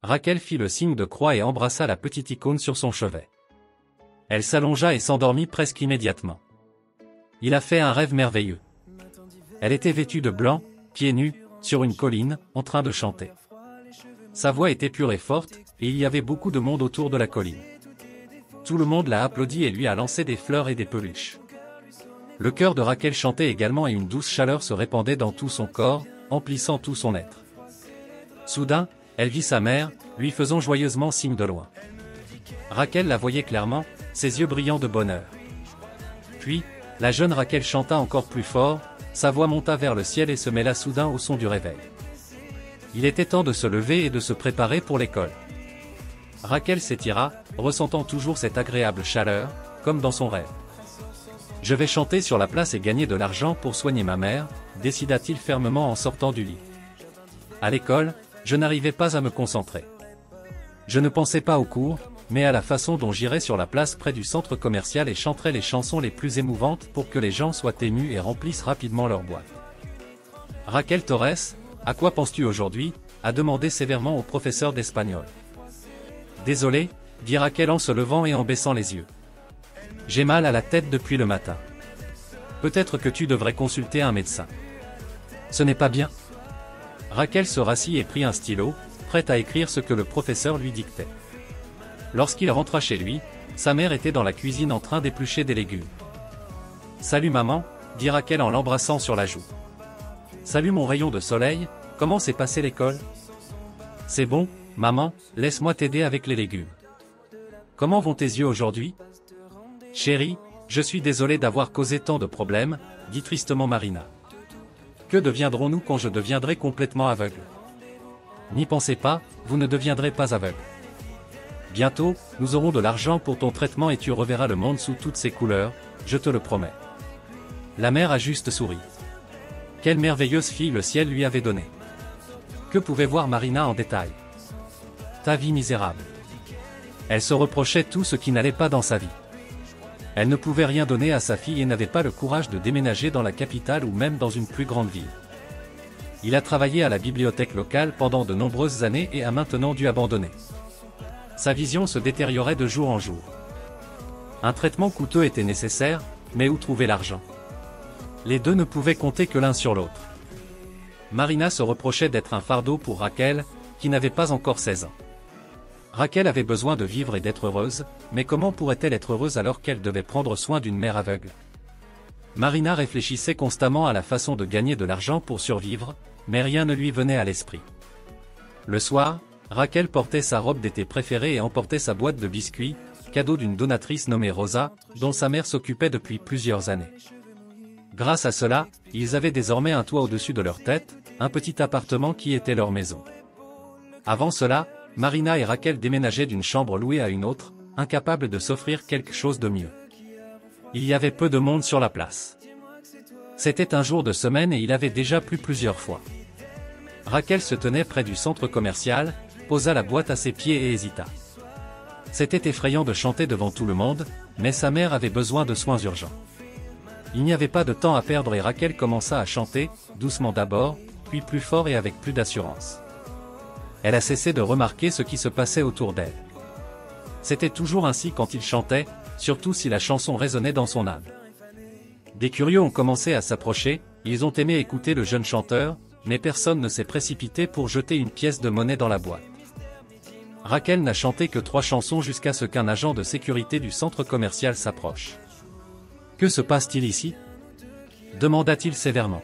Raquel fit le signe de croix et embrassa la petite icône sur son chevet. Elle s'allongea et s'endormit presque immédiatement. Il a fait un rêve merveilleux. Elle était vêtue de blanc, pieds nus, sur une colline, en train de chanter. Sa voix était pure et forte, et il y avait beaucoup de monde autour de la colline. Tout le monde l'a applaudi et lui a lancé des fleurs et des peluches. Le cœur de Raquel chantait également et une douce chaleur se répandait dans tout son corps, emplissant tout son être. Soudain, elle vit sa mère, lui faisant joyeusement signe de loin. Raquel la voyait clairement, ses yeux brillants de bonheur. Puis, la jeune Raquel chanta encore plus fort, sa voix monta vers le ciel et se mêla soudain au son du réveil. Il était temps de se lever et de se préparer pour l'école. Raquel s'étira, ressentant toujours cette agréable chaleur, comme dans son rêve. « Je vais chanter sur la place et gagner de l'argent pour soigner ma mère », décida-t-il fermement en sortant du lit. À l'école, je n'arrivais pas à me concentrer. Je ne pensais pas aux cours, mais à la façon dont j'irais sur la place près du centre commercial et chanterais les chansons les plus émouvantes pour que les gens soient émus et remplissent rapidement leur boîte. « Raquel Torres, à quoi penses-tu aujourd'hui » a demandé sévèrement au professeur d'espagnol. « Désolé, » dit Raquel en se levant et en baissant les yeux. « J'ai mal à la tête depuis le matin. Peut-être que tu devrais consulter un médecin. »« Ce n'est pas bien. » Raquel se rassit et prit un stylo, prête à écrire ce que le professeur lui dictait. Lorsqu'il rentra chez lui, sa mère était dans la cuisine en train d'éplucher des légumes. « Salut maman, » dit Raquel en l'embrassant sur la joue. « Salut mon rayon de soleil, comment s'est passée l'école ?»« C'est bon, maman, laisse-moi t'aider avec les légumes. »« Comment vont tes yeux aujourd'hui ?»« Chérie, je suis désolé d'avoir causé tant de problèmes, » dit tristement Marina. « Que deviendrons-nous quand je deviendrai complètement aveugle ? » N'y pensez pas, vous ne deviendrez pas aveugle. Bientôt, nous aurons de l'argent pour ton traitement et tu reverras le monde sous toutes ses couleurs, je te le promets. La mère a juste souri. Quelle merveilleuse fille le ciel lui avait donnée. Que pouvait voir Marina en détail? Ta vie misérable. Elle se reprochait tout ce qui n'allait pas dans sa vie. Elle ne pouvait rien donner à sa fille et n'avait pas le courage de déménager dans la capitale ou même dans une plus grande ville. Il a travaillé à la bibliothèque locale pendant de nombreuses années et a maintenant dû abandonner. Sa vision se détériorait de jour en jour. Un traitement coûteux était nécessaire, mais où trouver l'argent? Les deux ne pouvaient compter que l'un sur l'autre. Marina se reprochait d'être un fardeau pour Raquel, qui n'avait pas encore 16 ans. Raquel avait besoin de vivre et d'être heureuse, mais comment pourrait-elle être heureuse alors qu'elle devait prendre soin d'une mère aveugle? Marina réfléchissait constamment à la façon de gagner de l'argent pour survivre, mais rien ne lui venait à l'esprit. Le soir, Raquel portait sa robe d'été préférée et emportait sa boîte de biscuits, cadeau d'une donatrice nommée Rosa, dont sa mère s'occupait depuis plusieurs années. Grâce à cela, ils avaient désormais un toit au-dessus de leur tête, un petit appartement qui était leur maison. Avant cela, Marina et Raquel déménageaient d'une chambre louée à une autre, incapables de s'offrir quelque chose de mieux. Il y avait peu de monde sur la place. C'était un jour de semaine et il avait déjà plu plusieurs fois. Raquel se tenait près du centre commercial, posa la boîte à ses pieds et hésita. C'était effrayant de chanter devant tout le monde, mais sa mère avait besoin de soins urgents. Il n'y avait pas de temps à perdre et Raquel commença à chanter, doucement d'abord, puis plus fort et avec plus d'assurance. Elle a cessé de remarquer ce qui se passait autour d'elle. C'était toujours ainsi quand il chantait, surtout si la chanson résonnait dans son âme. Des curieux ont commencé à s'approcher, ils ont aimé écouter le jeune chanteur, mais personne ne s'est précipité pour jeter une pièce de monnaie dans la boîte. Raquel n'a chanté que 3 chansons jusqu'à ce qu'un agent de sécurité du centre commercial s'approche. « Que se passe-t-il ici ?» demanda-t-il sévèrement.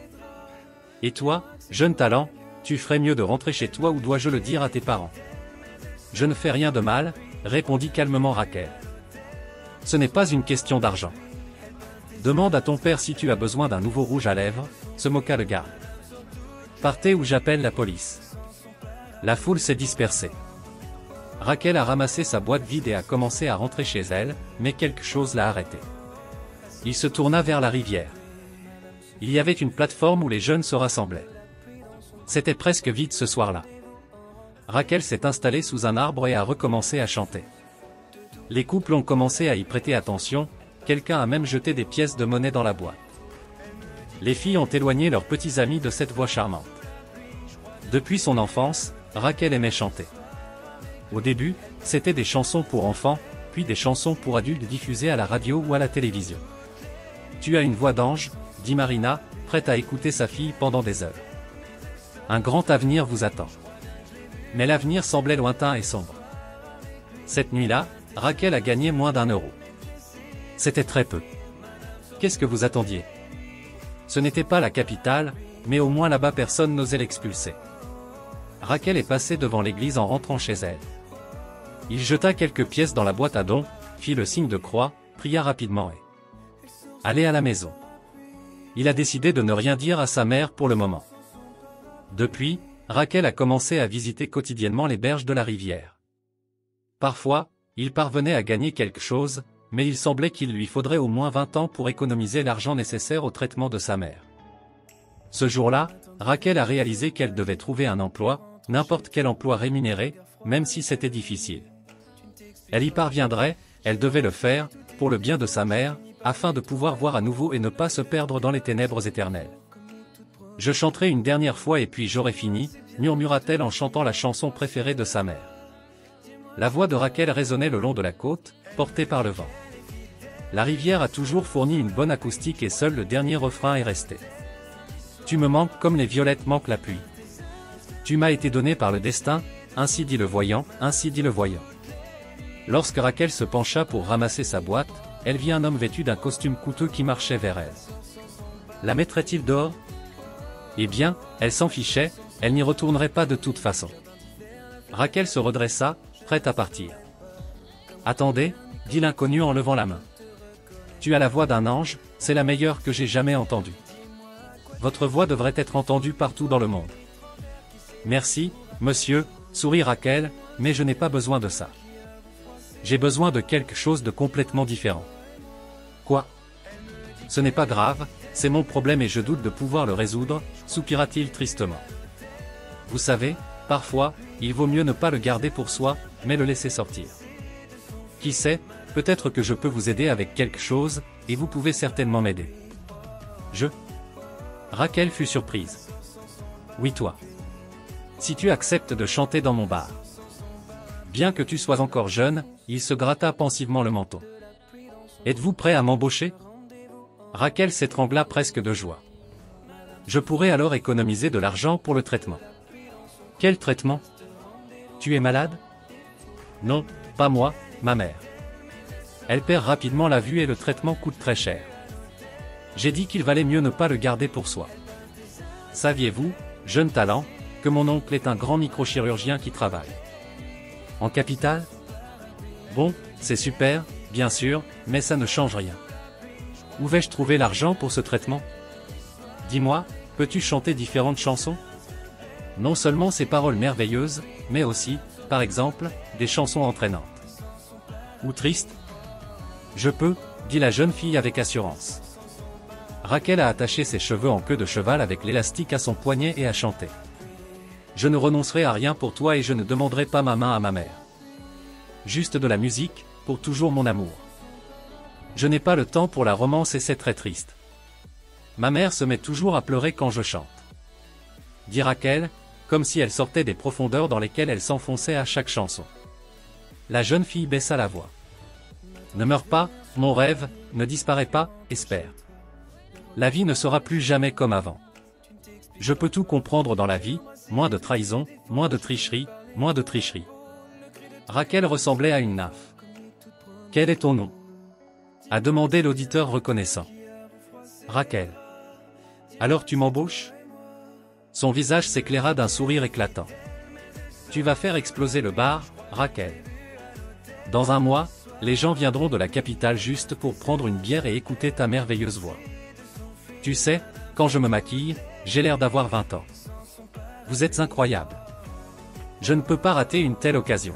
« Et toi, jeune talent, tu ferais mieux de rentrer chez toi ou dois-je le dire à tes parents ?»« Je ne fais rien de mal, » répondit calmement Raquel. « Ce n'est pas une question d'argent. »« Demande à ton père si tu as besoin d'un nouveau rouge à lèvres, » se moqua le garde. « Partez ou j'appelle la police. » La foule s'est dispersée. Raquel a ramassé sa boîte vide et a commencé à rentrer chez elle, mais quelque chose l'a arrêté. Il se tourna vers la rivière. Il y avait une plateforme où les jeunes se rassemblaient. C'était presque vide ce soir-là. Raquel s'est installée sous un arbre et a recommencé à chanter. Les couples ont commencé à y prêter attention, quelqu'un a même jeté des pièces de monnaie dans la boîte. Les filles ont éloigné leurs petits amis de cette voix charmante. Depuis son enfance, Raquel aimait chanter. Au début, c'était des chansons pour enfants, puis des chansons pour adultes diffusées à la radio ou à la télévision. Tu as une voix d'ange, dit Marina, prête à écouter sa fille pendant des heures. Un grand avenir vous attend. Mais l'avenir semblait lointain et sombre. Cette nuit-là, Raquel a gagné moins d'1 €. C'était très peu. Qu'est-ce que vous attendiez? Ce n'était pas la capitale, mais au moins là-bas personne n'osait l'expulser. Raquel est passée devant l'église en rentrant chez elle. Il jeta quelques pièces dans la boîte à dons, fit le signe de croix, pria rapidement et allait à la maison. Il a décidé de ne rien dire à sa mère pour le moment. Depuis, Raquel a commencé à visiter quotidiennement les berges de la rivière. Parfois, il parvenait à gagner quelque chose, mais il semblait qu'il lui faudrait au moins 20 ans pour économiser l'argent nécessaire au traitement de sa mère. Ce jour-là, Raquel a réalisé qu'elle devait trouver un emploi, n'importe quel emploi rémunéré, même si c'était difficile. Elle y parviendrait, elle devait le faire, pour le bien de sa mère, afin de pouvoir voir à nouveau et ne pas se perdre dans les ténèbres éternelles. Je chanterai une dernière fois et puis j'aurai fini, murmura-t-elle en chantant la chanson préférée de sa mère. La voix de Raquel résonnait le long de la côte, portée par le vent. La rivière a toujours fourni une bonne acoustique et seul le dernier refrain est resté. Tu me manques comme les violettes manquent la pluie. Tu m'as été donné par le destin, ainsi dit le voyant, ainsi dit le voyant. Lorsque Raquel se pencha pour ramasser sa boîte, elle vit un homme vêtu d'un costume coûteux qui marchait vers elle. La mettrait-il dehors? Eh bien, elle s'en fichait, elle n'y retournerait pas de toute façon. Raquel se redressa, prête à partir. Attendez, dit l'inconnu en levant la main. Tu as la voix d'un ange, c'est la meilleure que j'ai jamais entendue. Votre voix devrait être entendue partout dans le monde. Merci, monsieur, sourit Raquel, mais je n'ai pas besoin de ça. J'ai besoin de quelque chose de complètement différent. Quoi? Ce n'est pas grave, c'est mon problème et je doute de pouvoir le résoudre, soupira-t-il tristement. Vous savez, parfois, il vaut mieux ne pas le garder pour soi, mais le laisser sortir. Qui sait, peut-être que je peux vous aider avec quelque chose, et vous pouvez certainement m'aider. Raquel fut surprise. Oui toi. Si tu acceptes de chanter dans mon bar. Bien que tu sois encore jeune, il se gratta pensivement le menton. Êtes-vous prêt à m'embaucher? Raquel s'étrangla presque de joie. Je pourrais alors économiser de l'argent pour le traitement. Quel traitement? Tu es malade? Non, pas moi, ma mère. Elle perd rapidement la vue et le traitement coûte très cher. J'ai dit qu'il valait mieux ne pas le garder pour soi. Saviez-vous, jeune talent, que mon oncle est un grand microchirurgien qui travaille en capitale? Bon, c'est super, bien sûr, mais ça ne change rien. Où vais-je trouver l'argent pour ce traitement? Dis-moi, peux-tu chanter différentes chansons? Non seulement ces paroles merveilleuses, mais aussi, par exemple, des chansons entraînantes. Ou tristes? Je peux, dit la jeune fille avec assurance. Raquel a attaché ses cheveux en queue de cheval avec l'élastique à son poignet et a chanté. Je ne renoncerai à rien pour toi et je ne demanderai pas ma main à ma mère. Juste de la musique, pour toujours mon amour. Je n'ai pas le temps pour la romance et c'est très triste. Ma mère se met toujours à pleurer quand je chante. Dit Raquel, comme si elle sortait des profondeurs dans lesquelles elle s'enfonçait à chaque chanson. La jeune fille baissa la voix. Ne meurs pas, mon rêve, ne disparaît pas, espère. La vie ne sera plus jamais comme avant. Je peux tout comprendre dans la vie, moins de trahison, moins de tricherie, moins de tricherie. Raquel ressemblait à une nymphe. Quel est ton nom? A demandé l'auditeur reconnaissant. Raquel. Alors tu m'embauches? Son visage s'éclaira d'un sourire éclatant. Tu vas faire exploser le bar, Raquel. Dans un mois, les gens viendront de la capitale juste pour prendre une bière et écouter ta merveilleuse voix. Tu sais, quand je me maquille, j'ai l'air d'avoir 20 ans. Vous êtes incroyable. Je ne peux pas rater une telle occasion.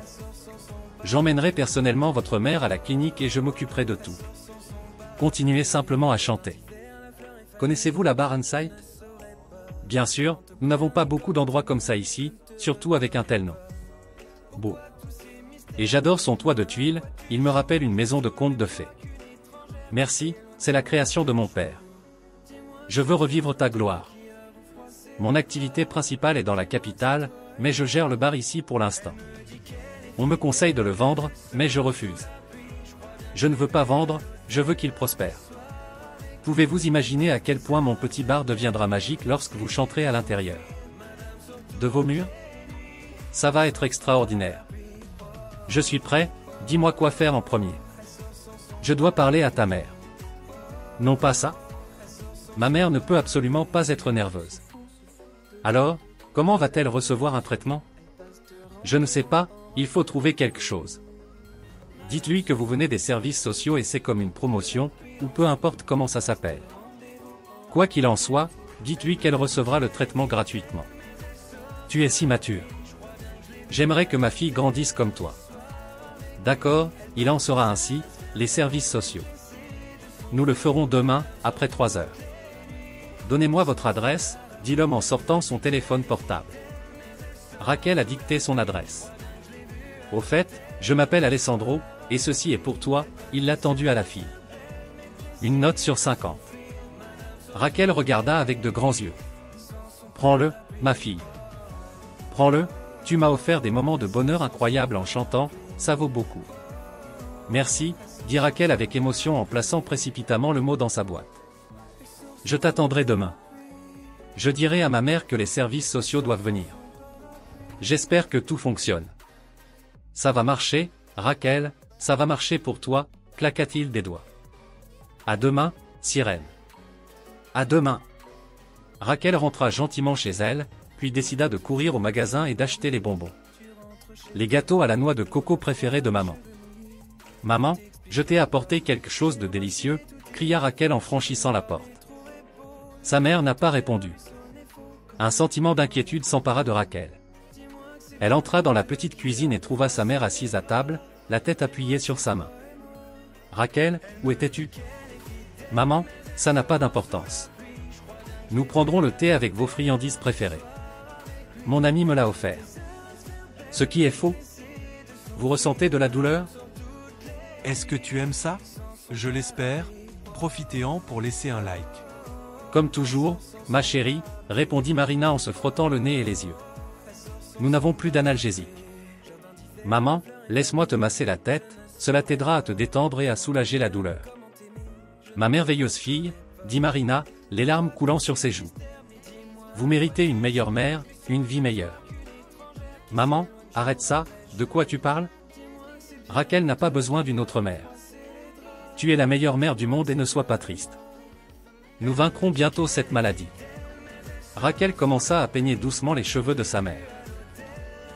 J'emmènerai personnellement votre mère à la clinique et je m'occuperai de tout. Continuez simplement à chanter. Connaissez-vous la bar Insight? Bien sûr, nous n'avons pas beaucoup d'endroits comme ça ici, surtout avec un tel nom. Beau. Et j'adore son toit de tuiles, il me rappelle une maison de contes de fées. Merci, c'est la création de mon père. Je veux revivre ta gloire. Mon activité principale est dans la capitale, mais je gère le bar ici pour l'instant. On me conseille de le vendre, mais je refuse. Je ne veux pas vendre, je veux qu'il prospère. Pouvez-vous imaginer à quel point mon petit bar deviendra magique lorsque vous chanterez à l'intérieur de vos murs? Ça va être extraordinaire. Je suis prêt, dis-moi quoi faire en premier. Je dois parler à ta mère. Non pas ça? Ma mère ne peut absolument pas être nerveuse. Alors, comment va-t-elle recevoir un traitement? Je ne sais pas, il faut trouver quelque chose. Dites-lui que vous venez des services sociaux et c'est comme une promotion, ou peu importe comment ça s'appelle. Quoi qu'il en soit, dites-lui qu'elle recevra le traitement gratuitement. Tu es si mature. J'aimerais que ma fille grandisse comme toi. D'accord, il en sera ainsi, les services sociaux. Nous le ferons demain, après 3 heures. Donnez-moi votre adresse, dit l'homme en sortant son téléphone portable. Raquel a dicté son adresse. Au fait, je m'appelle Alessandro, et ceci est pour toi, il l'a tendu à la fille. Une note sur 50. Raquel regarda avec de grands yeux. Prends-le, ma fille. Prends-le, tu m'as offert des moments de bonheur incroyables en chantant, ça vaut beaucoup. Merci, dit Raquel avec émotion en plaçant précipitamment le mot dans sa boîte. Je t'attendrai demain. Je dirai à ma mère que les services sociaux doivent venir. J'espère que tout fonctionne. Ça va marcher, Raquel, ça va marcher pour toi, claqua-t-il des doigts. À demain, sirène. À demain. Raquel rentra gentiment chez elle, puis décida de courir au magasin et d'acheter les bonbons. Les gâteaux à la noix de coco préférés de maman. Maman, je t'ai apporté quelque chose de délicieux, cria Raquel en franchissant la porte. Sa mère n'a pas répondu. Un sentiment d'inquiétude s'empara de Raquel. Elle entra dans la petite cuisine et trouva sa mère assise à table, la tête appuyée sur sa main. Raquel, où étais-tu? Maman, ça n'a pas d'importance. Nous prendrons le thé avec vos friandises préférées. Mon ami me l'a offert. Ce qui est faux. Vous ressentez de la douleur? Est-ce que tu aimes ça? Je l'espère, profitez-en pour laisser un like. Comme toujours, ma chérie, répondit Marina en se frottant le nez et les yeux. Nous n'avons plus d'analgésique. Maman, laisse-moi te masser la tête, cela t'aidera à te détendre et à soulager la douleur. Ma merveilleuse fille, dit Marina, les larmes coulant sur ses joues. Vous méritez une meilleure mère, une vie meilleure. Maman, arrête ça, de quoi tu parles? Raquel n'a pas besoin d'une autre mère. Tu es la meilleure mère du monde et ne sois pas triste. Nous vaincrons bientôt cette maladie. Raquel commença à peigner doucement les cheveux de sa mère.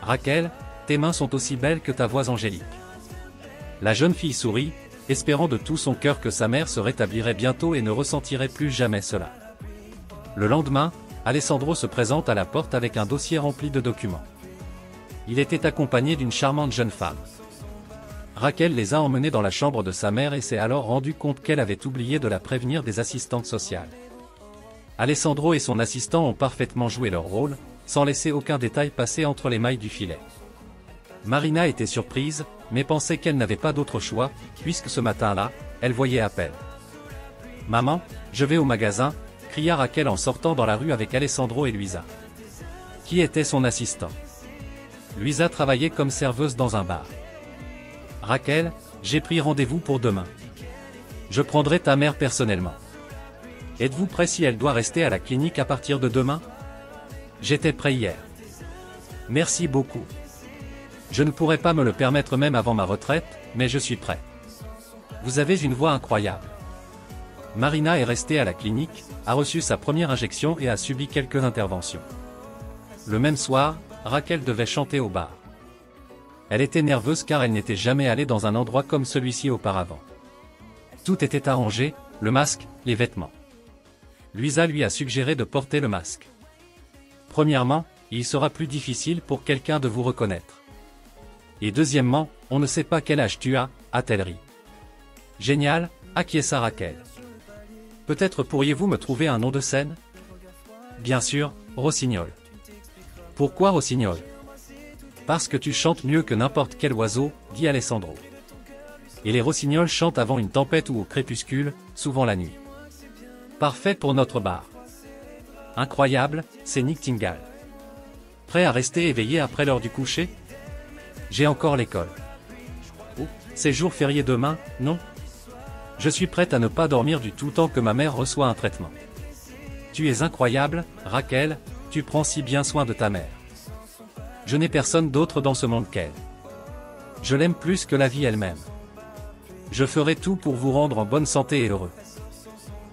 Raquel, tes mains sont aussi belles que ta voix angélique. La jeune fille sourit, espérant de tout son cœur que sa mère se rétablirait bientôt et ne ressentirait plus jamais cela. Le lendemain, Alessandro se présente à la porte avec un dossier rempli de documents. Il était accompagné d'une charmante jeune femme. Raquel les a emmenés dans la chambre de sa mère et s'est alors rendu compte qu'elle avait oublié de la prévenir des assistantes sociales. Alessandro et son assistant ont parfaitement joué leur rôle, sans laisser aucun détail passer entre les mailles du filet. Marina était surprise, mais pensait qu'elle n'avait pas d'autre choix, puisque ce matin-là, elle voyait à peine. « Maman, je vais au magasin », cria Raquel en sortant dans la rue avec Alessandro et Luisa. Qui était son assistant? Luisa travaillait comme serveuse dans un bar. « Raquel, j'ai pris rendez-vous pour demain. Je prendrai ta mère personnellement. Êtes-vous prêt si elle doit rester à la clinique à partir de demain? J'étais prêt hier. Merci beaucoup. Je ne pourrais pas me le permettre même avant ma retraite, mais je suis prêt. Vous avez une voix incroyable. Marina est restée à la clinique, a reçu sa première injection et a subi quelques interventions. Le même soir, Raquel devait chanter au bar. Elle était nerveuse car elle n'était jamais allée dans un endroit comme celui-ci auparavant. Tout était arrangé, le masque, les vêtements. Luisa lui a suggéré de porter le masque. Premièrement, il sera plus difficile pour quelqu'un de vous reconnaître. Et deuxièmement, on ne sait pas quel âge tu as, a-t-elle ri. Génial, acquiesça Raquel. Peut-être pourriez-vous me trouver un nom de scène? Bien sûr, Rossignol. Pourquoi Rossignol? Parce que tu chantes mieux que n'importe quel oiseau, dit Alessandro. Et les rossignols chantent avant une tempête ou au crépuscule, souvent la nuit. Parfait pour notre bar. Incroyable, c'est Nightingale. Prêt à rester éveillé après l'heure du coucher? J'ai encore l'école. Oh, c'est jour férié demain, non? Je suis prête à ne pas dormir du tout tant que ma mère reçoit un traitement. Tu es incroyable, Raquel, tu prends si bien soin de ta mère. Je n'ai personne d'autre dans ce monde qu'elle. Je l'aime plus que la vie elle-même. Je ferai tout pour vous rendre en bonne santé et heureux.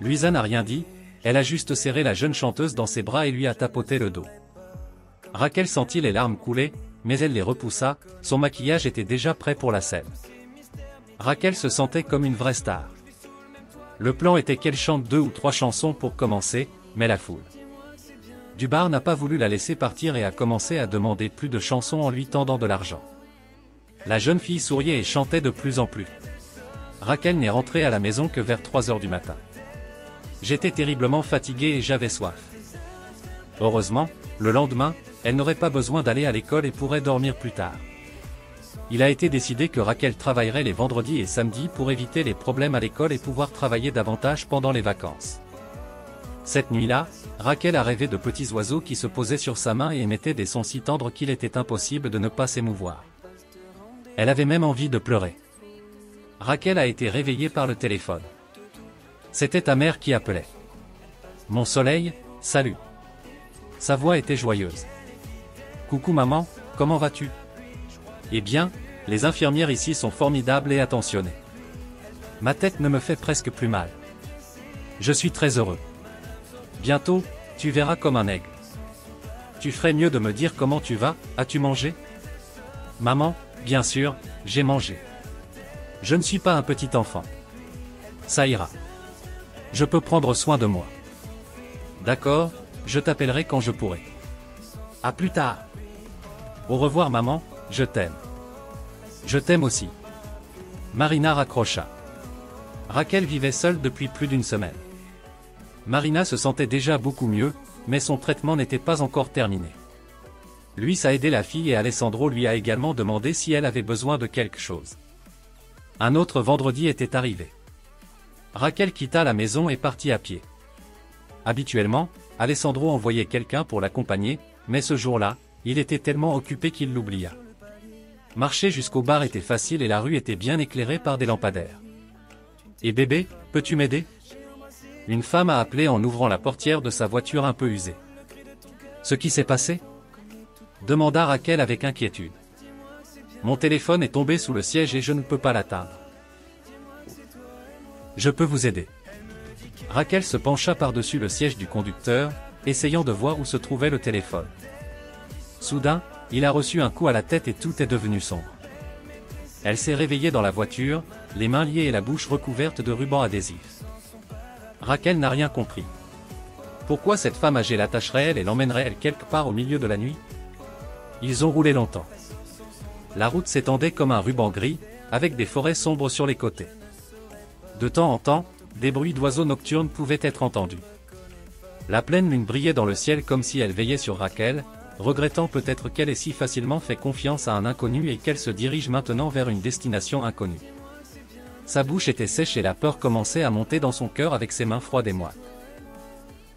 Luisa n'a rien dit, elle a juste serré la jeune chanteuse dans ses bras et lui a tapoté le dos. Raquel sentit les larmes couler, mais elle les repoussa, son maquillage était déjà prêt pour la scène. Raquel se sentait comme une vraie star. Le plan était qu'elle chante 2 ou 3 chansons pour commencer, mais la foule du bar n'a pas voulu la laisser partir et a commencé à demander plus de chansons en lui tendant de l'argent. La jeune fille souriait et chantait de plus en plus. Raquel n'est rentrée à la maison que vers 3 heures du matin. J'étais terriblement fatiguée et j'avais soif. Heureusement, le lendemain, elle n'aurait pas besoin d'aller à l'école et pourrait dormir plus tard. Il a été décidé que Raquel travaillerait les vendredis et samedis pour éviter les problèmes à l'école et pouvoir travailler davantage pendant les vacances. Cette nuit-là, Raquel a rêvé de petits oiseaux qui se posaient sur sa main et émettaient des sons si tendres qu'il était impossible de ne pas s'émouvoir. Elle avait même envie de pleurer. Raquel a été réveillée par le téléphone. C'était ta mère qui appelait. Mon soleil, salut. Sa voix était joyeuse. Coucou maman, comment vas-tu? Eh bien, les infirmières ici sont formidables et attentionnées. Ma tête ne me fait presque plus mal. Je suis très heureux. Bientôt, tu verras comme un aigle. Tu ferais mieux de me dire comment tu vas, as-tu mangé? Maman, bien sûr, j'ai mangé. Je ne suis pas un petit enfant. Ça ira. Je peux prendre soin de moi. D'accord, je t'appellerai quand je pourrai. À plus tard. Au revoir maman, je t'aime. Je t'aime aussi. Marina raccrocha. Raquel vivait seule depuis plus d'une semaine. Marina se sentait déjà beaucoup mieux, mais son traitement n'était pas encore terminé. Luis a aidé la fille et Alessandro lui a également demandé si elle avait besoin de quelque chose. Un autre vendredi était arrivé. Raquel quitta la maison et partit à pied. Habituellement, Alessandro envoyait quelqu'un pour l'accompagner, mais ce jour-là, il était tellement occupé qu'il l'oublia. Marcher jusqu'au bar était facile et la rue était bien éclairée par des lampadaires. « Et bébé, peux-tu m'aider ?» Une femme a appelé en ouvrant la portière de sa voiture un peu usée. « Ce qui s'est passé ?» demanda Raquel avec inquiétude. « Mon téléphone est tombé sous le siège et je ne peux pas l'atteindre. »« Je peux vous aider. » Raquel se pencha par-dessus le siège du conducteur, essayant de voir où se trouvait le téléphone. Soudain, il a reçu un coup à la tête et tout est devenu sombre. Elle s'est réveillée dans la voiture, les mains liées et la bouche recouverte de rubans adhésifs. Raquel n'a rien compris. Pourquoi cette femme âgée l'attacherait-elle et l'emmènerait-elle quelque part au milieu de la nuit? Ils ont roulé longtemps. La route s'étendait comme un ruban gris, avec des forêts sombres sur les côtés. De temps en temps, des bruits d'oiseaux nocturnes pouvaient être entendus. La pleine lune brillait dans le ciel comme si elle veillait sur Raquel, regrettant peut-être qu'elle ait si facilement fait confiance à un inconnu et qu'elle se dirige maintenant vers une destination inconnue. Sa bouche était sèche et la peur commençait à monter dans son cœur avec ses mains froides et moites.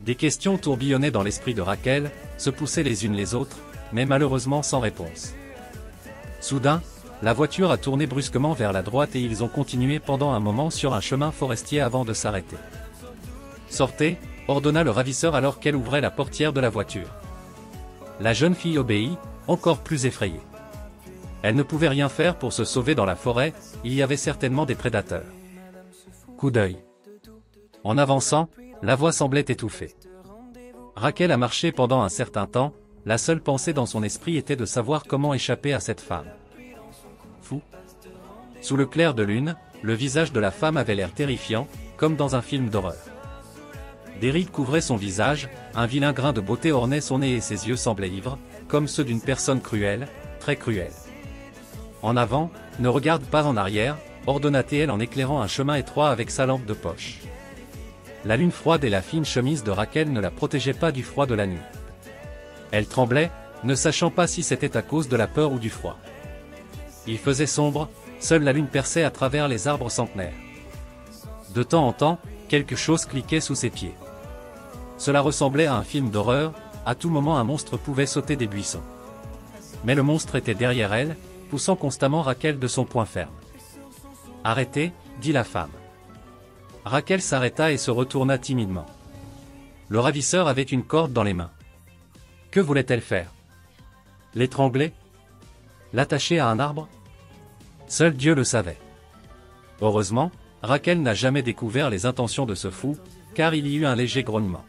Des questions tourbillonnaient dans l'esprit de Raquel, se poussaient les unes les autres, mais malheureusement sans réponse. Soudain, la voiture a tourné brusquement vers la droite et ils ont continué pendant un moment sur un chemin forestier avant de s'arrêter. « Sortez !» ordonna le ravisseur alors qu'elle ouvrait la portière de la voiture. La jeune fille obéit, encore plus effrayée. Elle ne pouvait rien faire pour se sauver dans la forêt, il y avait certainement des prédateurs. Coup d'œil. En avançant, la voix semblait étouffée. Raquel a marché pendant un certain temps, la seule pensée dans son esprit était de savoir comment échapper à cette femme. Fou. Sous le clair de lune, le visage de la femme avait l'air terrifiant, comme dans un film d'horreur. Des rides couvraient son visage, un vilain grain de beauté ornait son nez et ses yeux semblaient ivres, comme ceux d'une personne cruelle, très cruelle. En avant, ne regarde pas en arrière, ordonna-t-elle en éclairant un chemin étroit avec sa lampe de poche. La lune froide et la fine chemise de Raquel ne la protégeaient pas du froid de la nuit. Elle tremblait, ne sachant pas si c'était à cause de la peur ou du froid. Il faisait sombre, seule la lune perçait à travers les arbres centenaires. De temps en temps, quelque chose cliquait sous ses pieds. Cela ressemblait à un film d'horreur, à tout moment un monstre pouvait sauter des buissons. Mais le monstre était derrière elle, poussant constamment Rachel de son poing ferme. « Arrêtez » dit la femme. Rachel s'arrêta et se retourna timidement. Le ravisseur avait une corde dans les mains. Que voulait-elle faire? L'étrangler? L'attacher à un arbre? Seul Dieu le savait. Heureusement, Rachel n'a jamais découvert les intentions de ce fou, car il y eut un léger grognement.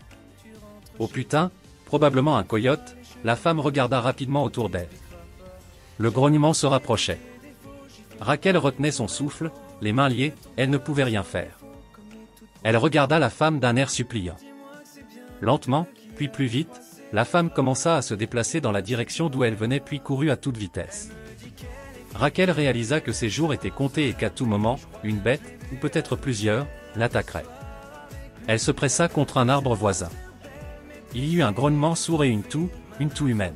Oh putain, probablement un coyote, la femme regarda rapidement autour d'elle. Le grognement se rapprochait. Rachel retenait son souffle, les mains liées, elle ne pouvait rien faire. Elle regarda la femme d'un air suppliant. Lentement, puis plus vite, la femme commença à se déplacer dans la direction d'où elle venait puis courut à toute vitesse. Rachel réalisa que ses jours étaient comptés et qu'à tout moment, une bête, ou peut-être plusieurs, l'attaquerait. Elle se pressa contre un arbre voisin. Il y eut un grognement sourd et une toux humaine.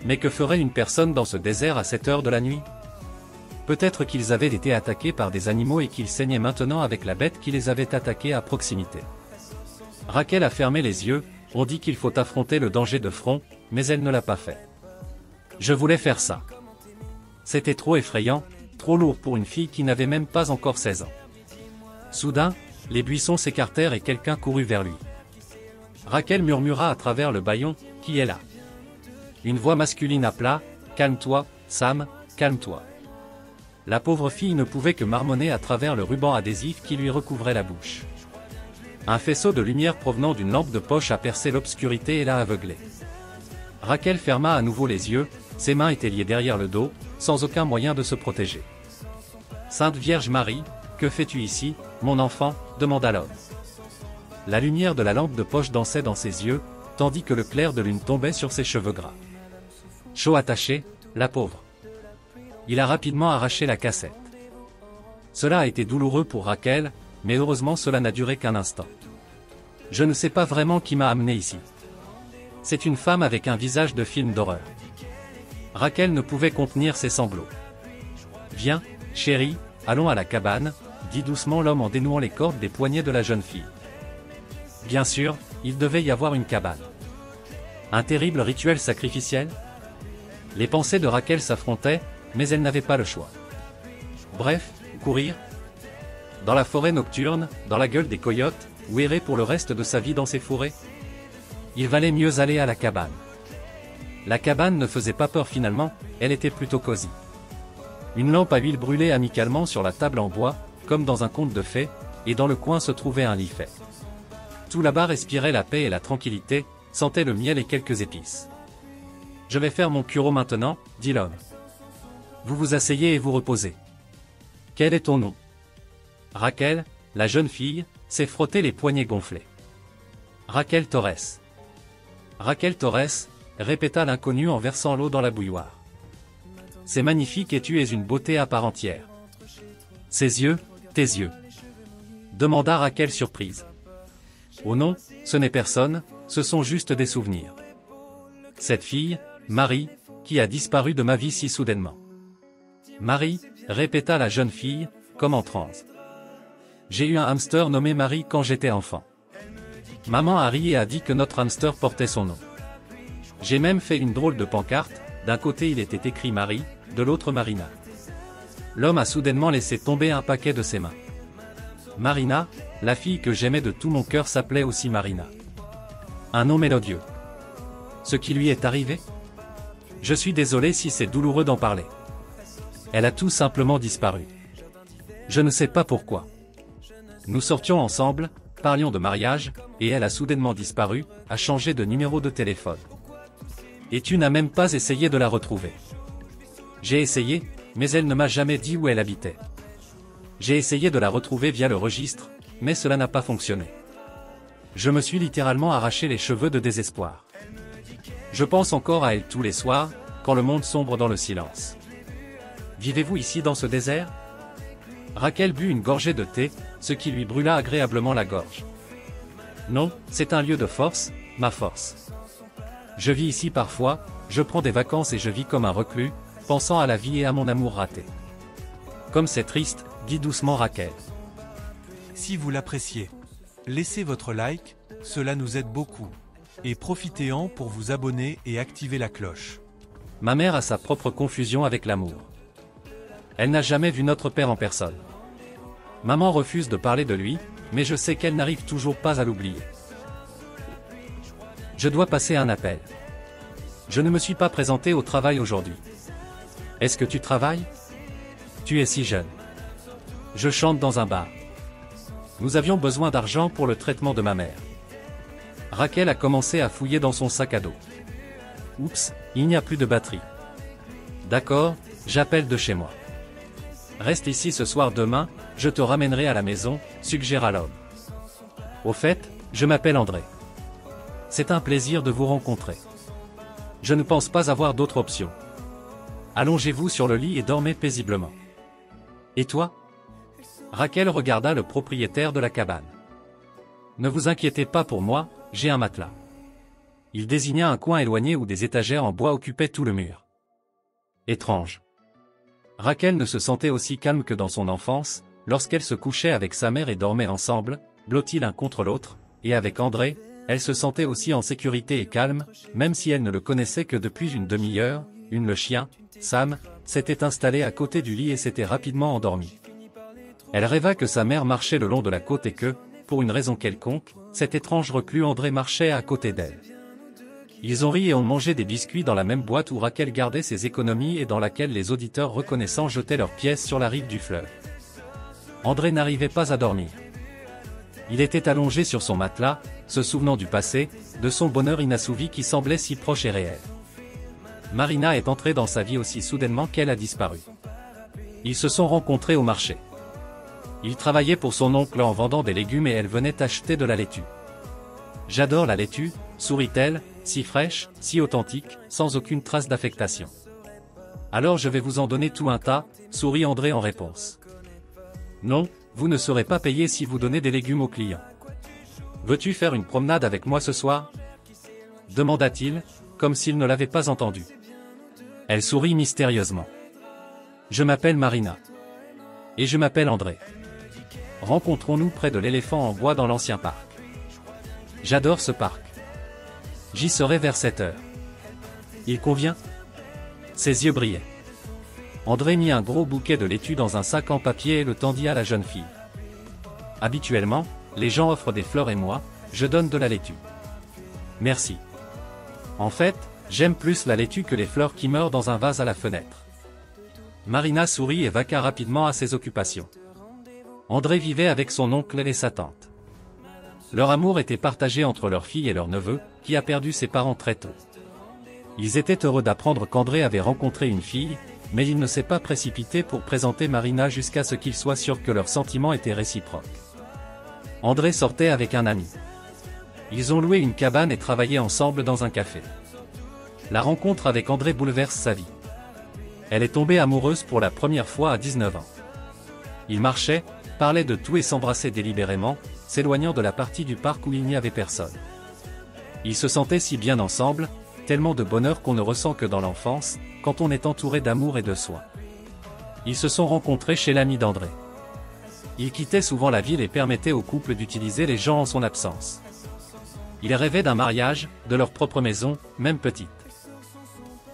Mais que ferait une personne dans ce désert à cette heure de la nuit? Peut-être qu'ils avaient été attaqués par des animaux et qu'ils saignaient maintenant avec la bête qui les avait attaqués à proximité. Rachel a fermé les yeux, on dit qu'il faut affronter le danger de front, mais elle ne l'a pas fait. Je voulais faire ça. C'était trop effrayant, trop lourd pour une fille qui n'avait même pas encore 16 ans. Soudain, les buissons s'écartèrent et quelqu'un courut vers lui. Rachel murmura à travers le bâillon, « Qui est là ?» Une voix masculine appela, « Calme-toi, Sam, calme-toi. » La pauvre fille ne pouvait que marmonner à travers le ruban adhésif qui lui recouvrait la bouche. Un faisceau de lumière provenant d'une lampe de poche a percé l'obscurité et l'a aveuglée. Rachel ferma à nouveau les yeux, ses mains étaient liées derrière le dos, sans aucun moyen de se protéger. « Sainte Vierge Marie, que fais-tu ici, mon enfant ?» demanda l'homme. La lumière de la lampe de poche dansait dans ses yeux, tandis que le clair de lune tombait sur ses cheveux gras. Chaud attaché, la pauvre. Il a rapidement arraché la cassette. Cela a été douloureux pour Rachel, mais heureusement cela n'a duré qu'un instant. Je ne sais pas vraiment qui m'a amené ici. C'est une femme avec un visage de film d'horreur. Rachel ne pouvait contenir ses sanglots. « Viens, chérie, allons à la cabane », dit doucement l'homme en dénouant les cordes des poignets de la jeune fille. Bien sûr, il devait y avoir une cabane. Un terrible rituel sacrificiel? Les pensées de Rachel s'affrontaient, mais elle n'avait pas le choix. Bref, courir? Dans la forêt nocturne, dans la gueule des coyotes, ou errer pour le reste de sa vie dans ces fourrés? Il valait mieux aller à la cabane. La cabane ne faisait pas peur finalement, elle était plutôt cosy. Une lampe à huile brûlait amicalement sur la table en bois, comme dans un conte de fées, et dans le coin se trouvait un lit fait. Tout là-bas respirait la paix et la tranquillité, sentait le miel et quelques épices. « Je vais faire mon curau maintenant, » dit l'homme. Vous vous asseyez et vous reposez. Quel est ton nom? Rachel, la jeune fille, s'est frottée les poignets gonflés. Rachel Torres. Rachel Torres, répéta l'inconnu en versant l'eau dans la bouilloire. C'est magnifique et tu es une beauté à part entière. Ses yeux, tes yeux. Demanda Rachel surprise. Oh non, ce n'est personne, ce sont juste des souvenirs. Cette fille, Marie, qui a disparu de ma vie si soudainement. Marie, répéta la jeune fille, comme en transe. J'ai eu un hamster nommé Marie quand j'étais enfant. Maman a ri et a dit que notre hamster portait son nom. J'ai même fait une drôle de pancarte, d'un côté il était écrit Marie, de l'autre Marina. L'homme a soudainement laissé tomber un paquet de ses mains. Marina, la fille que j'aimais de tout mon cœur s'appelait aussi Marina. Un nom mélodieux. Ce qui lui est arrivé? Je suis désolé si c'est douloureux d'en parler. Elle a tout simplement disparu. Je ne sais pas pourquoi. Nous sortions ensemble, parlions de mariage, et elle a soudainement disparu, a changé de numéro de téléphone. Et tu n'as même pas essayé de la retrouver. J'ai essayé, mais elle ne m'a jamais dit où elle habitait. J'ai essayé de la retrouver via le registre, mais cela n'a pas fonctionné. Je me suis littéralement arraché les cheveux de désespoir. Je pense encore à elle tous les soirs, quand le monde sombre dans le silence. Vivez-vous ici dans ce désert? Rachel but une gorgée de thé, ce qui lui brûla agréablement la gorge. Non, c'est un lieu de force, ma force. Je vis ici parfois, je prends des vacances et je vis comme un reclus, pensant à la vie et à mon amour raté. Comme c'est triste, dit doucement Rachel. Si vous l'appréciez, laissez votre like, cela nous aide beaucoup. Et profitez-en pour vous abonner et activer la cloche. Ma mère a sa propre confusion avec l'amour. Elle n'a jamais vu notre père en personne. Maman refuse de parler de lui, mais je sais qu'elle n'arrive toujours pas à l'oublier. Je dois passer un appel. Je ne me suis pas présenté au travail aujourd'hui. Est-ce que tu travailles? Tu es si jeune. Je chante dans un bar. Nous avions besoin d'argent pour le traitement de ma mère. Raquel a commencé à fouiller dans son sac à dos. Oups, il n'y a plus de batterie. D'accord, j'appelle de chez moi. Reste ici ce soir, demain, je te ramènerai à la maison, suggéra l'homme. Au fait, je m'appelle André. C'est un plaisir de vous rencontrer. Je ne pense pas avoir d'autre option. Allongez-vous sur le lit et dormez paisiblement. Et toi? Raquel regarda le propriétaire de la cabane. Ne vous inquiétez pas pour moi, j'ai un matelas. Il désigna un coin éloigné où des étagères en bois occupaient tout le mur. Étrange. Raquel ne se sentait aussi calme que dans son enfance, lorsqu'elle se couchait avec sa mère et dormait ensemble, blottis l'un contre l'autre, et avec André, elle se sentait aussi en sécurité et calme, même si elle ne le connaissait que depuis une demi-heure. Le chien, Sam, s'était installé à côté du lit et s'était rapidement endormi. Elle rêva que sa mère marchait le long de la côte et que, pour une raison quelconque, cet étrange reclus André marchait à côté d'elle. Ils ont ri et ont mangé des biscuits dans la même boîte où Raquel gardait ses économies et dans laquelle les auditeurs reconnaissants jetaient leurs pièces sur la rive du fleuve. André n'arrivait pas à dormir. Il était allongé sur son matelas, se souvenant du passé, de son bonheur inassouvi qui semblait si proche et réel. Marina est entrée dans sa vie aussi soudainement qu'elle a disparu. Ils se sont rencontrés au marché. Il travaillait pour son oncle en vendant des légumes et elle venait acheter de la laitue. « J'adore la laitue », sourit-elle, si fraîche, si authentique, sans aucune trace d'affectation. « Alors je vais vous en donner tout un tas », sourit André en réponse. « Non, vous ne serez pas payé si vous donnez des légumes aux clients. Veux-tu faire une promenade avec moi ce soir ?» demanda-t-il, comme s'il ne l'avait pas entendu. Elle sourit mystérieusement. « Je m'appelle Marina. Et je m'appelle André. Rencontrons-nous près de l'éléphant en bois dans l'ancien parc. J'adore ce parc. J'y serai vers 7 heures. Il convient ?» Ses yeux brillaient. André mit un gros bouquet de laitue dans un sac en papier et le tendit à la jeune fille. « Habituellement, les gens offrent des fleurs et moi, je donne de la laitue. Merci. En fait, j'aime plus la laitue que les fleurs qui meurent dans un vase à la fenêtre. » Marina sourit et vaqua rapidement à ses occupations. André vivait avec son oncle et sa tante. Leur amour était partagé entre leur fille et leur neveu, qui a perdu ses parents très tôt. Ils étaient heureux d'apprendre qu'André avait rencontré une fille, mais il ne s'est pas précipité pour présenter Marina jusqu'à ce qu'il soit sûr que leurs sentiments étaient réciproques. André sortait avec un ami. Ils ont loué une cabane et travaillé ensemble dans un café. La rencontre avec André bouleverse sa vie. Elle est tombée amoureuse pour la première fois à 19 ans. Ils marchaient, parlaient de tout et s'embrassaient délibérément, s'éloignant de la partie du parc où il n'y avait personne. Ils se sentaient si bien ensemble, tellement de bonheur qu'on ne ressent que dans l'enfance, quand on est entouré d'amour et de soins. Ils se sont rencontrés chez l'ami d'André. Il quittait souvent la ville et permettait au couple d'utiliser les gens en son absence. Ils rêvaient d'un mariage, de leur propre maison, même petite.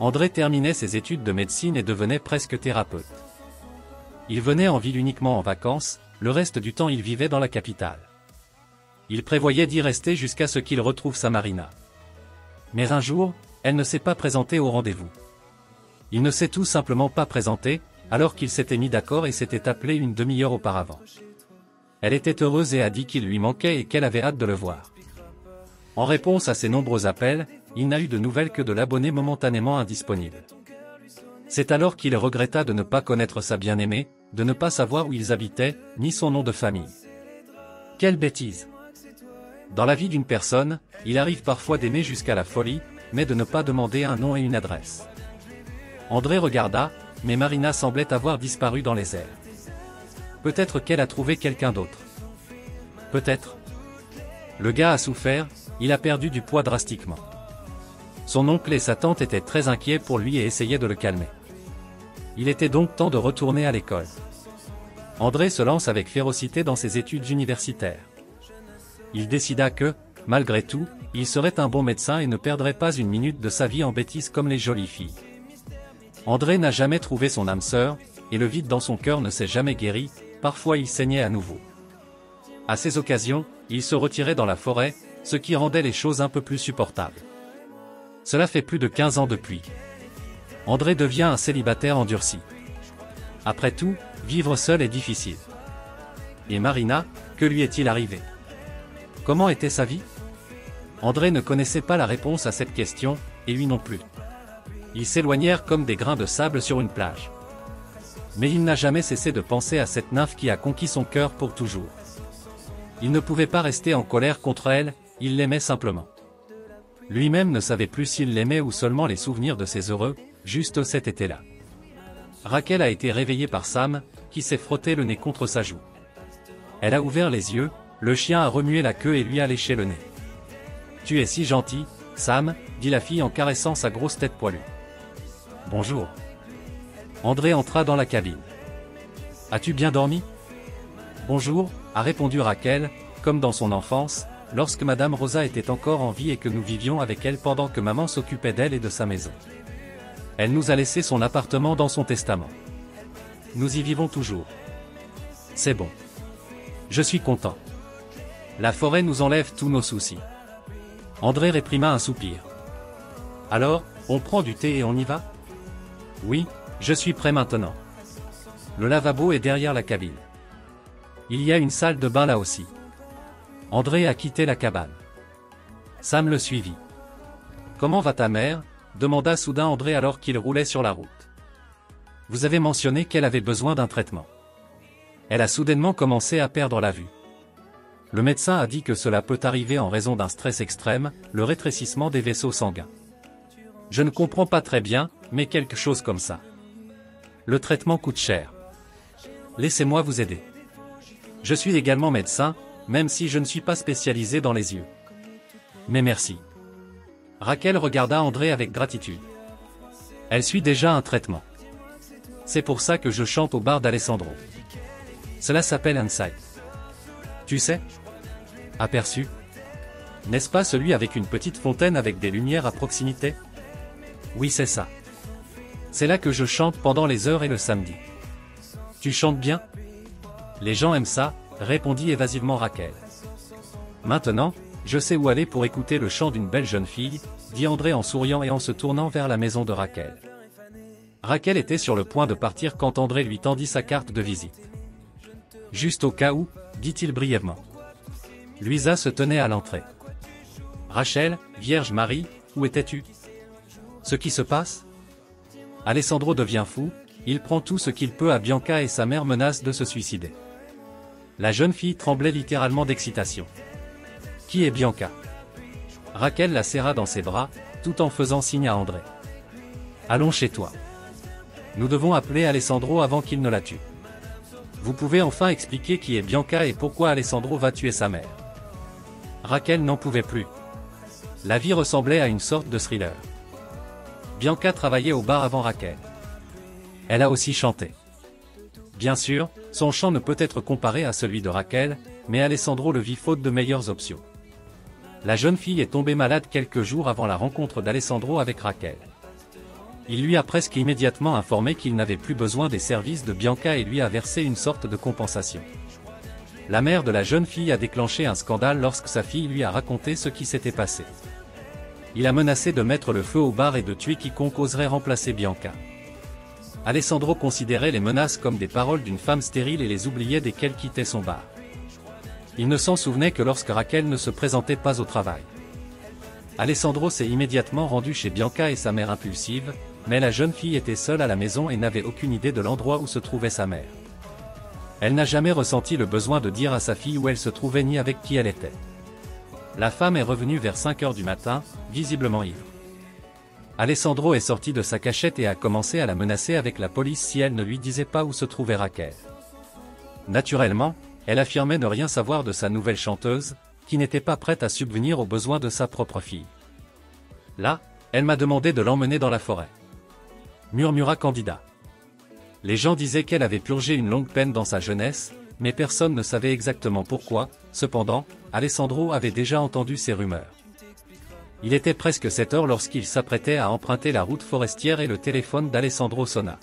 André terminait ses études de médecine et devenait presque thérapeute. Il venait en ville uniquement en vacances, le reste du temps il vivait dans la capitale. Il prévoyait d'y rester jusqu'à ce qu'il retrouve sa Marina. Mais un jour, elle ne s'est pas présentée au rendez-vous. Il ne s'est tout simplement pas présenté, alors qu'ils s'étaient mis d'accord et s'étaient appelés une demi-heure auparavant. Elle était heureuse et a dit qu'il lui manquait et qu'elle avait hâte de le voir. En réponse à ses nombreux appels, il n'a eu de nouvelles que de l'abonné momentanément indisponible. C'est alors qu'il regretta de ne pas connaître sa bien-aimée, de ne pas savoir où ils habitaient, ni son nom de famille. Quelle bêtise! Dans la vie d'une personne, il arrive parfois d'aimer jusqu'à la folie, mais de ne pas demander un nom et une adresse. André regarda, mais Marina semblait avoir disparu dans les airs. Peut-être qu'elle a trouvé quelqu'un d'autre. Peut-être. Le gars a souffert, il a perdu du poids drastiquement. Son oncle et sa tante étaient très inquiets pour lui et essayaient de le calmer. Il était donc temps de retourner à l'école. André se lance avec férocité dans ses études universitaires. Il décida que, malgré tout, il serait un bon médecin et ne perdrait pas une minute de sa vie en bêtises comme les jolies filles. André n'a jamais trouvé son âme sœur, et le vide dans son cœur ne s'est jamais guéri, parfois il saignait à nouveau. À ces occasions, il se retirait dans la forêt, ce qui rendait les choses un peu plus supportables. Cela fait plus de 15 ans depuis. André devient un célibataire endurci. Après tout, vivre seul est difficile. Et Marina, que lui est-il arrivé? Comment était sa vie? André ne connaissait pas la réponse à cette question, et lui non plus. Ils s'éloignèrent comme des grains de sable sur une plage. Mais il n'a jamais cessé de penser à cette nymphe qui a conquis son cœur pour toujours. Il ne pouvait pas rester en colère contre elle, il l'aimait simplement. Lui-même ne savait plus s'il l'aimait ou seulement les souvenirs de ses heureux, juste cet été-là. Raquel a été réveillée par Sam, qui s'est frotté le nez contre sa joue. Elle a ouvert les yeux, le chien a remué la queue et lui a léché le nez. « Tu es si gentil, Sam », dit la fille en caressant sa grosse tête poilue. « Bonjour. » André entra dans la cabine. « As-tu bien dormi ?»« Bonjour », a répondu Raquel, comme dans son enfance, lorsque Madame Rosa était encore en vie et que nous vivions avec elle pendant que maman s'occupait d'elle et de sa maison. Elle nous a laissé son appartement dans son testament. Nous y vivons toujours. C'est bon. Je suis content. La forêt nous enlève tous nos soucis. André réprima un soupir. Alors, on prend du thé et on y va? Oui, je suis prêt maintenant. Le lavabo est derrière la cabine. Il y a une salle de bain là aussi. André a quitté la cabane. Sam le suivit. Comment va ta mère? Demanda soudain André alors qu'il roulait sur la route. Vous avez mentionné qu'elle avait besoin d'un traitement. Elle a soudainement commencé à perdre la vue. Le médecin a dit que cela peut arriver en raison d'un stress extrême, le rétrécissement des vaisseaux sanguins. Je ne comprends pas très bien, mais quelque chose comme ça. Le traitement coûte cher. Laissez-moi vous aider. Je suis également médecin, même si je ne suis pas spécialisé dans les yeux. Mais merci. Raquel regarda André avec gratitude. Elle suit déjà un traitement. C'est pour ça que je chante au bar d'Alessandro. Cela s'appelle Insight. Tu sais? Aperçu? N'est-ce pas celui avec une petite fontaine avec des lumières à proximité? Oui, c'est ça. C'est là que je chante pendant les heures et le samedi. Tu chantes bien? Les gens aiment ça, répondit évasivement Raquel. Maintenant, je sais où aller pour écouter le chant d'une belle jeune fille, dit André en souriant et en se tournant vers la maison de Raquel. Raquel était sur le point de partir quand André lui tendit sa carte de visite. Juste au cas où, dit-il brièvement. Luisa se tenait à l'entrée. Rachel, Vierge Marie, où étais-tu? Ce qui se passe? Alessandro devient fou, il prend tout ce qu'il peut à Bianca et sa mère menace de se suicider. La jeune fille tremblait littéralement d'excitation. Qui est Bianca? Raquel la serra dans ses bras, tout en faisant signe à André. Allons chez toi. Nous devons appeler Alessandro avant qu'il ne la tue. Vous pouvez enfin expliquer qui est Bianca et pourquoi Alessandro va tuer sa mère. Raquel n'en pouvait plus. La vie ressemblait à une sorte de thriller. Bianca travaillait au bar avant Raquel. Elle a aussi chanté. Bien sûr, son chant ne peut être comparé à celui de Raquel, mais Alessandro le vit faute de meilleures options. La jeune fille est tombée malade quelques jours avant la rencontre d'Alessandro avec Raquel. Il lui a presque immédiatement informé qu'il n'avait plus besoin des services de Bianca et lui a versé une sorte de compensation. La mère de la jeune fille a déclenché un scandale lorsque sa fille lui a raconté ce qui s'était passé. Il a menacé de mettre le feu au bar et de tuer quiconque oserait remplacer Bianca. Alessandro considérait les menaces comme des paroles d'une femme stérile et les oubliait dès qu'elle quittait son bar. Il ne s'en souvenait que lorsque Raquel ne se présentait pas au travail. Alessandro s'est immédiatement rendu chez Bianca et sa mère impulsive, mais la jeune fille était seule à la maison et n'avait aucune idée de l'endroit où se trouvait sa mère. Elle n'a jamais ressenti le besoin de dire à sa fille où elle se trouvait ni avec qui elle était. La femme est revenue vers 5 heures du matin, visiblement ivre. Alessandro est sorti de sa cachette et a commencé à la menacer avec la police si elle ne lui disait pas où se trouvait Raquel. Naturellement, elle affirmait ne rien savoir de sa nouvelle chanteuse, qui n'était pas prête à subvenir aux besoins de sa propre fille. Là, elle m'a demandé de l'emmener dans la forêt. Murmura Candida. Les gens disaient qu'elle avait purgé une longue peine dans sa jeunesse, mais personne ne savait exactement pourquoi. Cependant, Alessandro avait déjà entendu ces rumeurs. Il était presque 7 heures lorsqu'il s'apprêtait à emprunter la route forestière et le téléphone d'Alessandro sonna.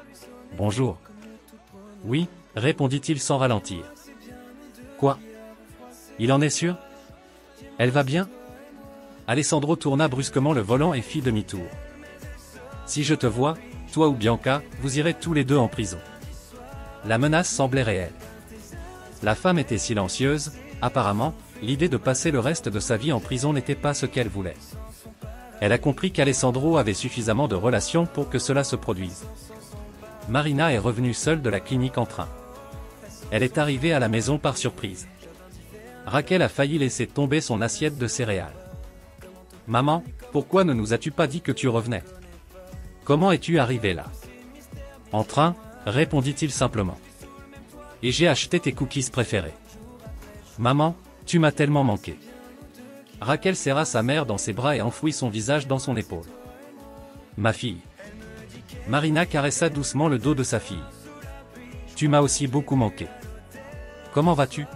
« Bonjour. »« Oui », répondit-il sans ralentir. « Quoi ? Il en est sûr ? Elle va bien ?» Alessandro tourna brusquement le volant et fit demi-tour. « Si je te vois, toi ou Bianca, vous irez tous les deux en prison. » La menace semblait réelle. La femme était silencieuse, apparemment, l'idée de passer le reste de sa vie en prison n'était pas ce qu'elle voulait. Elle a compris qu'Alessandro avait suffisamment de relations pour que cela se produise. Marina est revenue seule de la clinique en train. Elle est arrivée à la maison par surprise. Raquel a failli laisser tomber son assiette de céréales. « Maman, pourquoi ne nous as-tu pas dit que tu revenais ? Comment es-tu arrivée là ? » « En train, » répondit-il simplement. « Et j'ai acheté tes cookies préférés. »« Maman, tu m'as tellement manqué. » Raquel serra sa mère dans ses bras et enfouit son visage dans son épaule. « Ma fille. » Marina caressa doucement le dos de sa fille. « Tu m'as aussi beaucoup manqué. Comment vas-tu ? »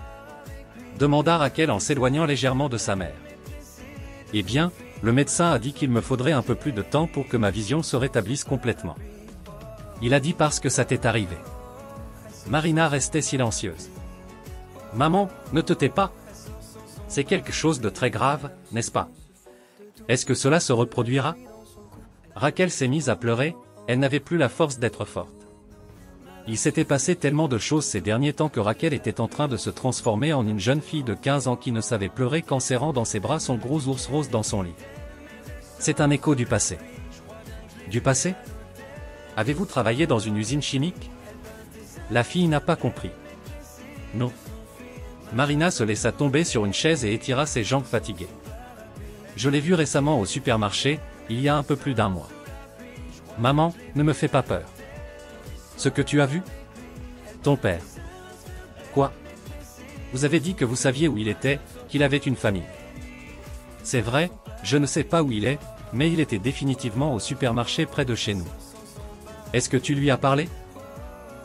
demanda Raquel en s'éloignant légèrement de sa mère. « Eh bien, le médecin a dit qu'il me faudrait un peu plus de temps pour que ma vision se rétablisse complètement. Il a dit parce que ça t'est arrivé. » Marina restait silencieuse. « Maman, ne te tais pas. C'est quelque chose de très grave, n'est-ce pas ? Est-ce que cela se reproduira ? » Raquel s'est mise à pleurer, elle n'avait plus la force d'être forte. Il s'était passé tellement de choses ces derniers temps que Raquel était en train de se transformer en une jeune fille de 15 ans qui ne savait pleurer qu'en serrant dans ses bras son gros ours rose dans son lit. C'est un écho du passé. Du passé ? Avez-vous travaillé dans une usine chimique ? La fille n'a pas compris. Non. Marina se laissa tomber sur une chaise et étira ses jambes fatiguées. Je l'ai vu récemment au supermarché, il y a un peu plus d'un mois. Maman, ne me fais pas peur. Ce que tu as vu ? Ton père. Quoi ? Vous avez dit que vous saviez où il était, qu'il avait une famille. C'est vrai, je ne sais pas où il est, mais il était définitivement au supermarché près de chez nous. Est-ce que tu lui as parlé ?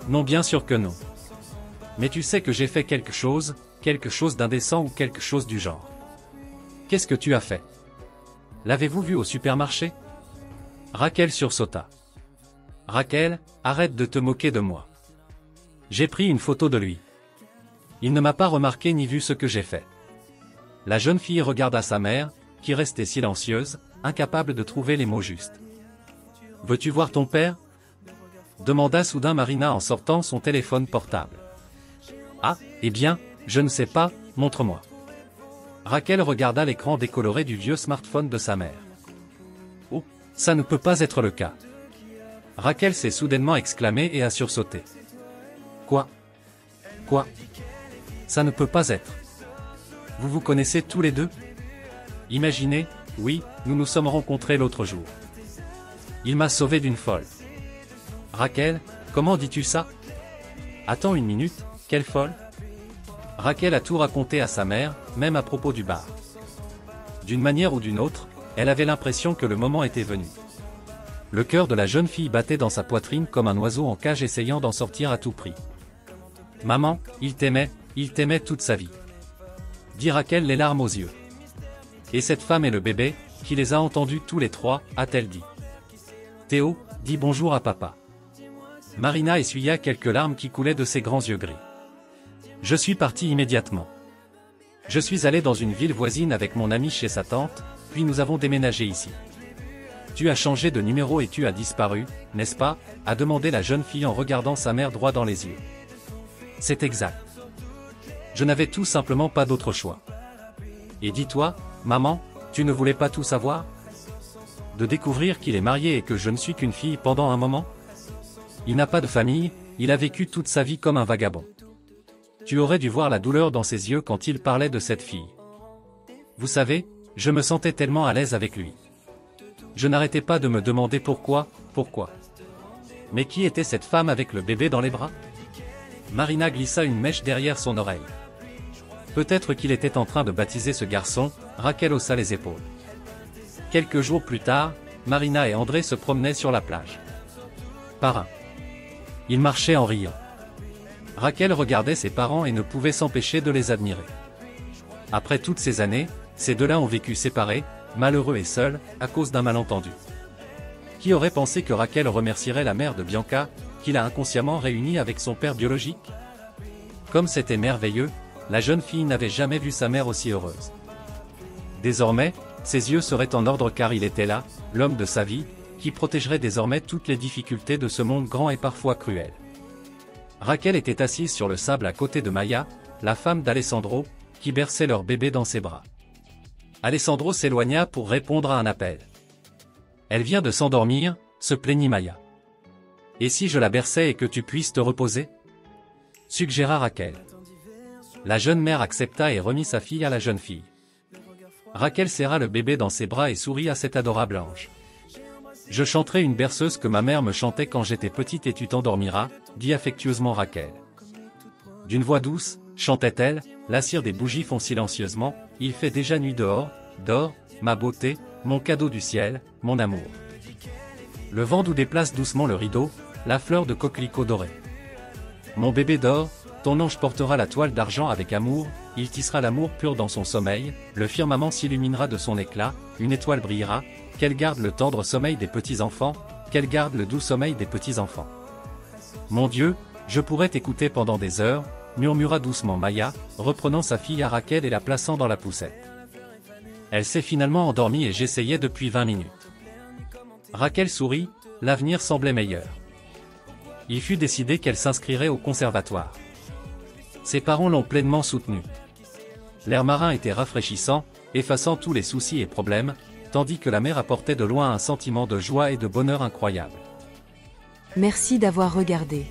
Non, bien sûr que non. Mais tu sais que j'ai fait quelque chose d'indécent ou quelque chose du genre. Qu'est-ce que tu as fait ? L'avez-vous vu au supermarché ? Raquel sursauta. Raquel, arrête de te moquer de moi. J'ai pris une photo de lui. Il ne m'a pas remarqué ni vu ce que j'ai fait. La jeune fille regarda sa mère, qui restait silencieuse, incapable de trouver les mots justes. Veux-tu voir ton père ? Demanda soudain Marina en sortant son téléphone portable. Ah, eh bien, je ne sais pas, montre-moi. Raquel regarda l'écran décoloré du vieux smartphone de sa mère. Oh, ça ne peut pas être le cas. Raquel s'est soudainement exclamée et a sursauté. Quoi ? Quoi ? Ça ne peut pas être. Vous vous connaissez tous les deux ? Imaginez, oui, nous nous sommes rencontrés l'autre jour. Il m'a sauvé d'une folle. Raquel, comment dis-tu ça ? Attends une minute, quelle folle ? Raquel a tout raconté à sa mère, même à propos du bar. D'une manière ou d'une autre, elle avait l'impression que le moment était venu. Le cœur de la jeune fille battait dans sa poitrine comme un oiseau en cage essayant d'en sortir à tout prix. Maman, il t'aimait toute sa vie. Dit Raquel les larmes aux yeux. Et cette femme et le bébé, qui les a entendus tous les trois, a-t-elle dit. Théo, dis bonjour à papa. Marina essuya quelques larmes qui coulaient de ses grands yeux gris. Je suis parti immédiatement. Je suis allé dans une ville voisine avec mon ami chez sa tante, puis nous avons déménagé ici. Tu as changé de numéro et tu as disparu, n'est-ce pas ? A demandé la jeune fille en regardant sa mère droit dans les yeux. C'est exact. Je n'avais tout simplement pas d'autre choix. Et dis-toi, maman, tu ne voulais pas tout savoir ? De découvrir qu'il est marié et que je ne suis qu'une fille pendant un moment ? Il n'a pas de famille, il a vécu toute sa vie comme un vagabond. Tu aurais dû voir la douleur dans ses yeux quand il parlait de cette fille. Vous savez, je me sentais tellement à l'aise avec lui. Je n'arrêtais pas de me demander pourquoi. Mais qui était cette femme avec le bébé dans les bras ? Marina glissa une mèche derrière son oreille. Peut-être qu'il était en train de baptiser ce garçon, Raquel haussa les épaules. Quelques jours plus tard, Marina et André se promenaient sur la plage. Parrain. Ils marchaient en riant. Raquel regardait ses parents et ne pouvait s'empêcher de les admirer. Après toutes ces années, ces deux-là ont vécu séparés, malheureux et seul, à cause d'un malentendu. Qui aurait pensé que Raquel remercierait la mère de Bianca, qu'il a inconsciemment réunie avec son père biologique? Comme c'était merveilleux, la jeune fille n'avait jamais vu sa mère aussi heureuse. Désormais, ses yeux seraient en ordre car il était là, l'homme de sa vie, qui protégerait désormais toutes les difficultés de ce monde grand et parfois cruel. Raquel était assise sur le sable à côté de Maya, la femme d'Alessandro, qui berçait leur bébé dans ses bras. Alessandro s'éloigna pour répondre à un appel. Elle vient de s'endormir, se plaignit Maya. Et si je la berçais et que tu puisses te reposer? Suggéra Raquel. La jeune mère accepta et remit sa fille à la jeune fille. Raquel serra le bébé dans ses bras et sourit à cet adorable ange. Je chanterai une berceuse que ma mère me chantait quand j'étais petite et tu t'endormiras, dit affectueusement Raquel. D'une voix douce, chantait-elle, la cire des bougies font silencieusement, il fait déjà nuit dehors, dors, ma beauté, mon cadeau du ciel, mon amour. Le vent doux déplace doucement le rideau, la fleur de coquelicot doré. Mon bébé dort, ton ange portera la toile d'argent avec amour, il tissera l'amour pur dans son sommeil, le firmament s'illuminera de son éclat, une étoile brillera, qu'elle garde le tendre sommeil des petits-enfants, qu'elle garde le doux sommeil des petits-enfants. Mon Dieu, je pourrais t'écouter pendant des heures, murmura doucement Maya, reprenant sa fille à Raquel et la plaçant dans la poussette. Elle s'est finalement endormie et j'essayais depuis 20 minutes. Raquel sourit, l'avenir semblait meilleur. Il fut décidé qu'elle s'inscrirait au conservatoire. Ses parents l'ont pleinement soutenue. L'air marin était rafraîchissant, effaçant tous les soucis et problèmes, tandis que la mer apportait de loin un sentiment de joie et de bonheur incroyable. Merci d'avoir regardé.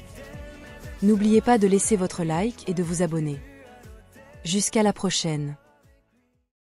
N'oubliez pas de laisser votre like et de vous abonner. Jusqu'à la prochaine.